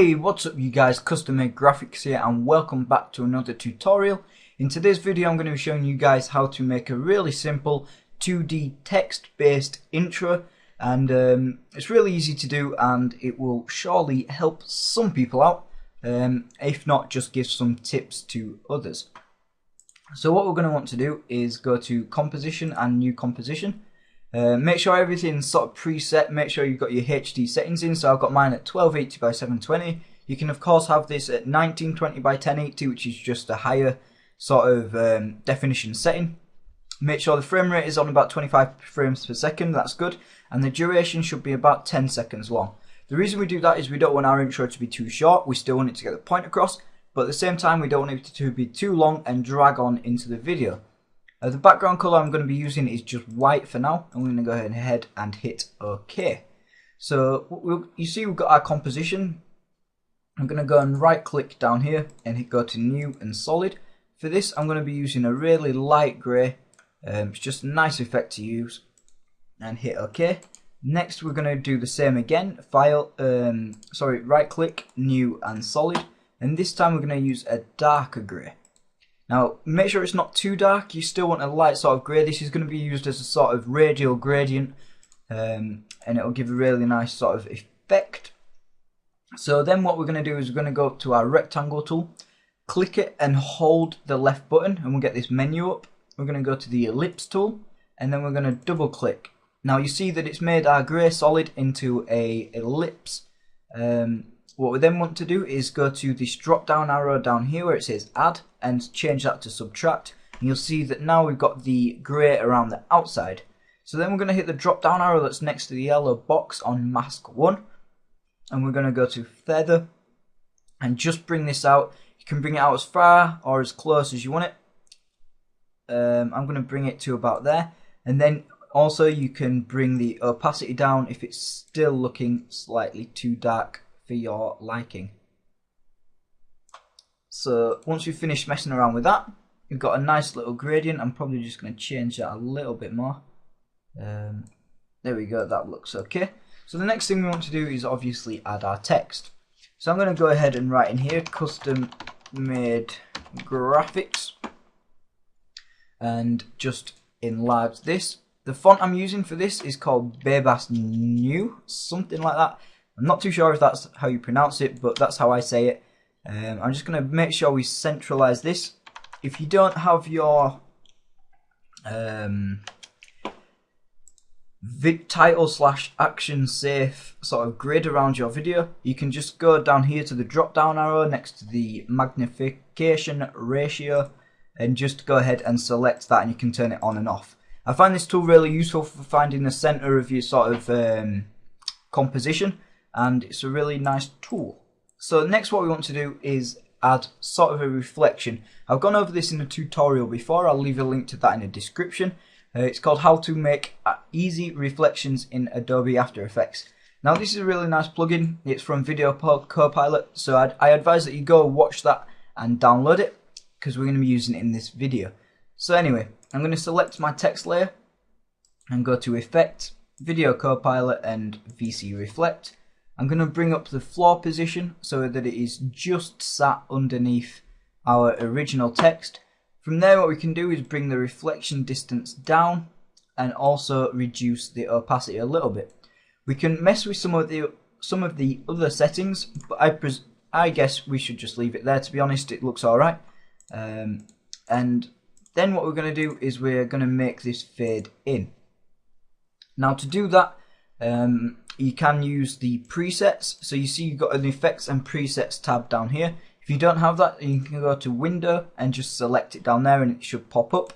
Hey, what's up you guys, CustomMadeGrafix here and welcome back to another tutorial. In today's video I'm going to be showing you guys how to make a really simple 2D text based intro, and it's really easy to do and it will surely help some people out, if not just give some tips to others. So what we're going to want to do is go to composition and new composition. Make sure everything's sort of preset, make sure you've got your HD settings in, so I've got mine at 1280 by 720. You can of course have this at 1920 by 1080, which is just a higher sort of definition setting. Make sure the frame rate is on about 25 frames per second, that's good, and the duration should be about 10 seconds long. The reason we do that is we don't want our intro to be too short, we still want it to get the point across, but at the same time we don't want it to be too long and drag on into the video. The background colour I'm going to be using is just white for now. I'm going to go ahead and hit OK. So you see we've got our composition. I'm going to go and right click down here and go to new and solid. For this I'm going to be using a really light grey. It's just a nice effect to use, and hit OK. Next we're going to do the same again. Right click, new and solid, and this time we're going to use a darker grey. Now make sure it's not too dark, you still want a light sort of grey. This is going to be used as a sort of radial gradient, and it will give a really nice sort of effect. So then what we're going to do is we're going to go up to our rectangle tool, click it and hold the left button and we'll get this menu up. We're going to go to the ellipse tool and then we're going to double click. Now you see that it's made our grey solid into a ellipse. What we then want to do is go to this drop down arrow down here where it says add and change that to subtract, and you'll see that now we've got the grey around the outside. So then we're going to hit the drop down arrow that's next to the yellow box on mask 1, and we're going to go to feather and just bring this out. You can bring it out as far or as close as you want it. I'm going to bring it to about there, and then also you can bring the opacity down if it's still looking slightly too dark for your liking. So once you've finished messing around with that, you've got a nice little gradient. I'm probably just going to change that a little bit more. There we go, that looks okay. So the next thing we want to do is obviously add our text. So I'm going to go ahead and write in here CustomMadeGrafix and just enlarge this. The font I'm using for this is called Bebas New, something like that. I'm not too sure if that's how you pronounce it, but that's how I say it. I'm just going to make sure we centralize this. If you don't have your title / action safe sort of grid around your video, you can just go down here to the drop down arrow next to the magnification ratio and just go ahead and select that, and you can turn it on and off. I find this tool really useful for finding the center of your sort of composition, and it's a really nice tool. So next what we want to do is add sort of a reflection. I've gone over this in a tutorial before, I'll leave a link to that in the description. It's called how to make easy reflections in Adobe After Effects. Now this is a really nice plugin, it's from Video Copilot, so I advise that you go watch that and download it, because we're going to be using it in this video. So anyway, I'm going to select my text layer and go to Effect, Video Copilot and VC Reflect. I'm going to bring up the floor position so that it is just sat underneath our original text. From there what we can do is bring the reflection distance down and also reduce the opacity a little bit. We can mess with some of the other settings, but I guess we should just leave it there. To be honest, it looks alright. And then what we're going to do is we're going to make this fade in. Now to do that, you can use the presets. So you see you've got an effects and presets tab down here. If you don't have that, you can go to window and just select it down there and it should pop up.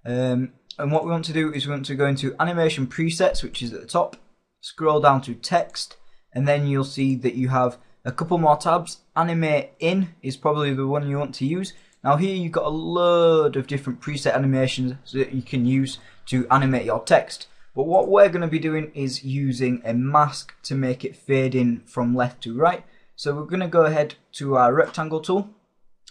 And what we want to do is we want to go into animation presets, which is at the top, scroll down to text, and then you'll see that you have a couple more tabs. Animate in is probably the one you want to use. Now here you've got a load of different preset animations that you can use to animate your text. But what we're going to be doing is using a mask to make it fade in from left to right. So we're going to go ahead to our rectangle tool,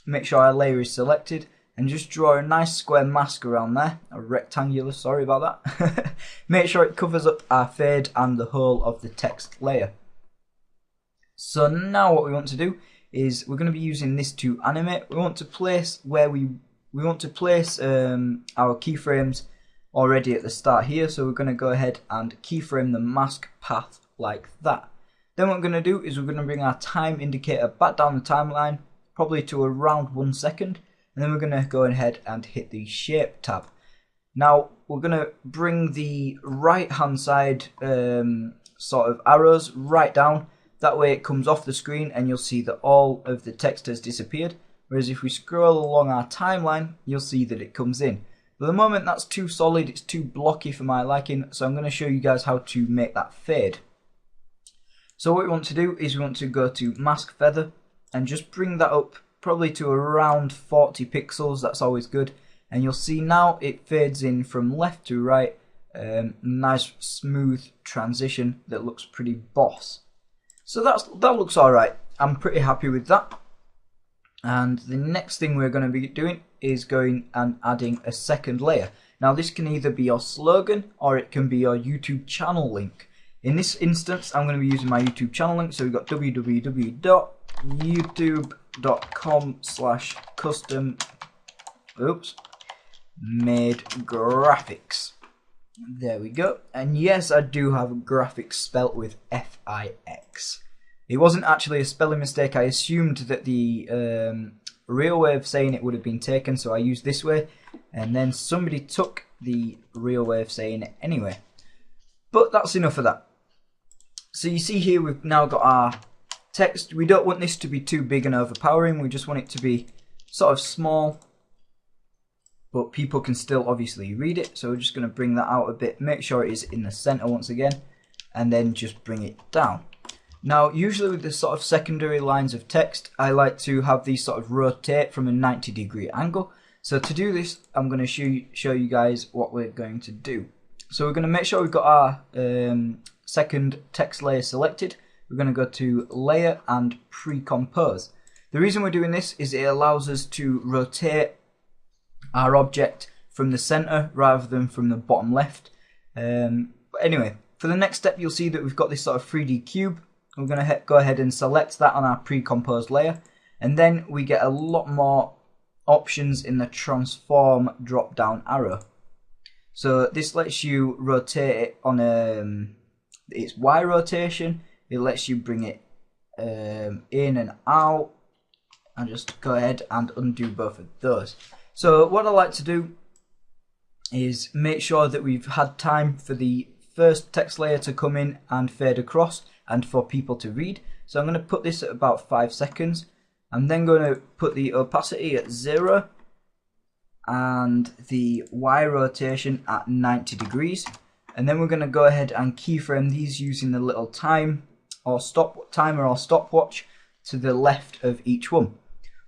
make sure our layer is selected, and just draw a nice square mask around there. A rectangular, sorry about that. Make sure it covers up our fade and the whole of the text layer. So now what we want to do is we're going to be using this to animate. We want to place where we want to place our keyframes already at the start here. So we're going to go ahead and keyframe the mask path like that. Then what we're going to do is we're going to bring our time indicator back down the timeline, probably to around 1 second. And then we're going to go ahead and hit the shape tab. Now we're going to bring the right hand side sort of arrows right down. That way it comes off the screen and you'll see that all of the text has disappeared. Whereas if we scroll along our timeline, you'll see that it comes in. But at the moment that's too solid, it's too blocky for my liking, so I'm going to show you guys how to make that fade. So what we want to do is we want to go to Mask Feather and just bring that up probably to around 40 pixels, that's always good. And you'll see now it fades in from left to right, nice smooth transition that looks pretty boss. So that looks alright, I'm pretty happy with that. And the next thing we're going to be doing is going and adding a second layer. Now this can either be your slogan or it can be your YouTube channel link. In this instance I'm going to be using my YouTube channel link, so we've got www.youtube.com/CustomMadeGrafix. There we go. And yes, I do have graphics spelt with F-I-X. It wasn't actually a spelling mistake. I assumed that the real way of saying it would have been taken, so I used this way, and then somebody took the real way of saying it anyway. But that's enough of that. So you see here we've now got our text. We don't want this to be too big and overpowering, we just want it to be sort of small, but people can still obviously read it. So we're just going to bring that out a bit, make sure it is in the center once again, and then just bring it down. Now usually with the sort of secondary lines of text, I like to have these sort of rotate from a 90-degree angle. So to do this, I'm going to show you guys what we're going to do. So we're going to make sure we've got our second text layer selected. We're going to go to Layer and Pre-Compose. The reason we're doing this is it allows us to rotate our object from the center rather than from the bottom left. But anyway, for the next step you'll see that we've got this sort of 3D cube. We're going to go ahead and select that on our pre-composed layer, and then we get a lot more options in the transform drop down arrow. So this lets you rotate it on its Y rotation. It lets you bring it in and out, and just go ahead and undo both of those. So what I like to do is make sure that we've had time for the first text layer to come in and fade across and for people to read. So I'm going to put this at about 5 seconds. I'm then going to put the opacity at 0 and the Y rotation at 90 degrees. And then we're going to go ahead and keyframe these using the little timer or stopwatch to the left of each one.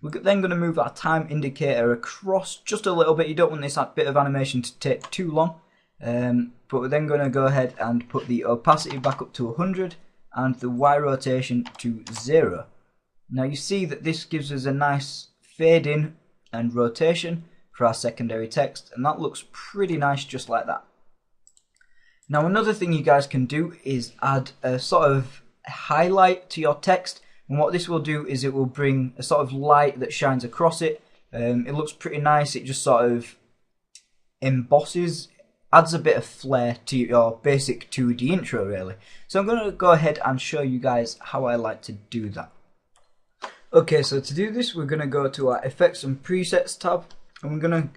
We're then going to move our time indicator across just a little bit. You don't want this bit of animation to take too long. But we're then going to go ahead and put the opacity back up to 100 and the Y rotation to 0. Now you see that this gives us a nice fade in and rotation for our secondary text, and that looks pretty nice just like that. Now another thing you guys can do is add a sort of highlight to your text, and what this will do is it will bring a sort of light that shines across it. It looks pretty nice. It just sort of embosses, adds a bit of flair to your basic 2D intro really. So I'm going to go ahead and show you guys how I like to do that. Okay, so to do this we're going to go to our Effects and Presets tab, and we're going to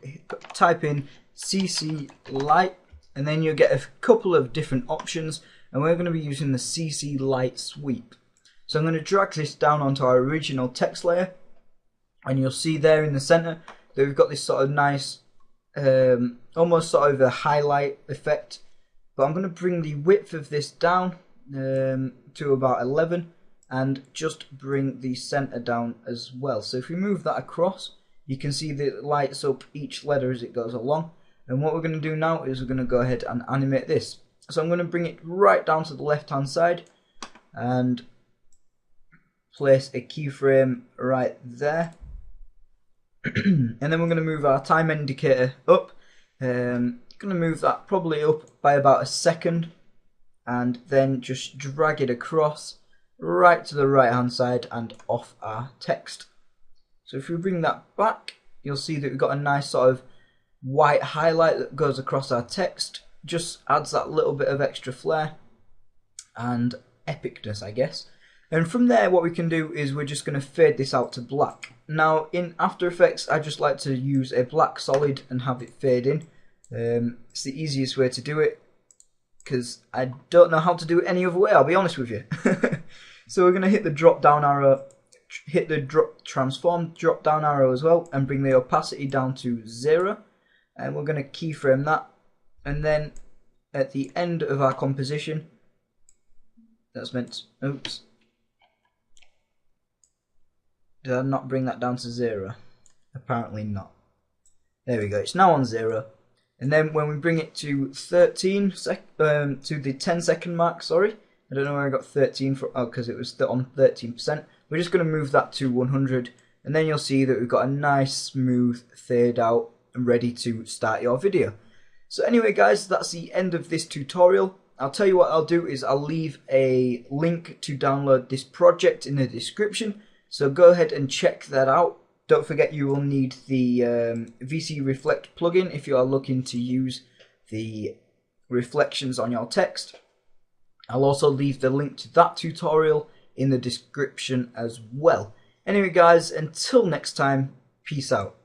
type in CC Light, and then you'll get a couple of different options, and we're going to be using the CC Light sweep. So I'm going to drag this down onto our original text layer, and you'll see there in the center that we've got this sort of nice almost sort of a highlight effect. But I'm going to bring the width of this down to about 11 and just bring the center down as well. So if we move that across, you can see that it lights up each letter as it goes along. And what we're going to do now is we're going to go ahead and animate this. So I'm going to bring it right down to the left hand side and place a keyframe right there. And then we're going to move our time indicator up. Going to move that probably up by about a second, and then just drag it across right to the right hand side and off our text. So if we bring that back, you'll see that we've got a nice sort of white highlight that goes across our text. Just adds that little bit of extra flair and epicness, I guess. And from there, what we can do is we're just going to fade this out to black. Now in After Effects, I just like to use a black solid and have it fade in. It's the easiest way to do it, because I don't know how to do it any other way, I'll be honest with you. So we're going to hit the drop down arrow, hit the transform drop down arrow as well, and bring the opacity down to 0. And we're going to keyframe that. And then at the end of our composition, that's meant, oops. Did I not bring that down to 0? Apparently not. There we go, it's now on 0. And then when we bring it to 13 to the 10-second mark, sorry, I don't know where I got 13 from, oh, because it was on 13%. We're just going to move that to 100, and then you'll see that we've got a nice smooth fade out and ready to start your video. So anyway guys, that's the end of this tutorial. I'll tell you what I'll do is I'll leave a link to download this project in the description, so go ahead and check that out. Don't forget you will need the VC Reflect plugin if you are looking to use the reflections on your text. I'll also leave the link to that tutorial in the description as well. Anyway guys, until next time, peace out.